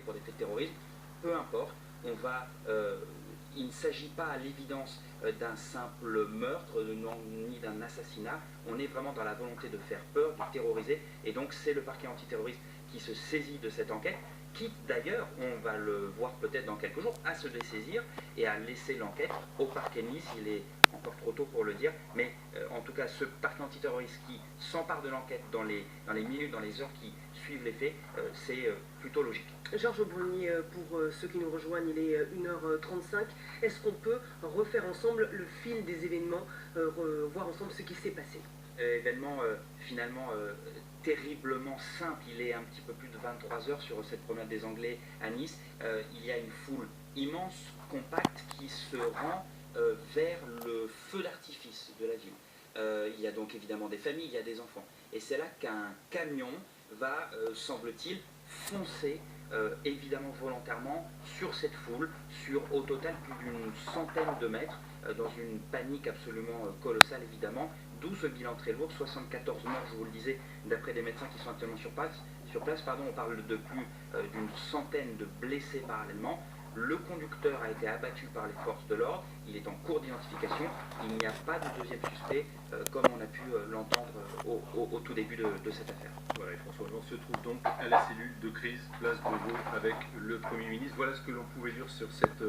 pour des faits de terrorisme, peu importe, il ne s'agit pas à l'évidence d'un simple meurtre, ni d'un assassinat. On est vraiment dans la volonté de faire peur, de terroriser, et donc c'est le parquet antiterroriste qui se saisit de cette enquête, quitte d'ailleurs, on va le voir peut-être dans quelques jours, à se dessaisir et à laisser l'enquête au parquet de Nice. Il est encore trop tôt pour le dire, mais en tout cas ce parquet antiterroriste qui s'empare de l'enquête dans les minutes, dans les heures qui suivent les faits, c'est plutôt logique. Georges Bruni, pour ceux qui nous rejoignent, il est 1h35. Est-ce qu'on peut refaire ensemble le fil des événements, voir ensemble ce qui s'est passé? Événement finalement terriblement simple. Il est un petit peu plus de 23 heures sur cette promenade des Anglais à Nice. Il y a une foule immense, compacte, qui se rend vers le feu d'artifice de la ville. Il y a donc évidemment des familles, il y a des enfants. Et c'est là qu'un camion va, semble-t-il, foncer évidemment volontairement sur cette foule, sur au total plus d'une centaine de mètres, dans une panique absolument colossale évidemment, d'où ce bilan très lourd, 74 morts, je vous le disais, d'après des médecins qui sont actuellement sur place, on parle de plus d'une centaine de blessés parallèlement. Le conducteur a été abattu par les forces de l'ordre, il est en cours d'identification, il n'y a pas de deuxième suspect, comme on a pu l'entendre au tout début de cette affaire. Voilà, et François Hollande se trouve donc à la cellule de crise, place Beauvau, avec le Premier ministre. Voilà ce que l'on pouvait dire sur cette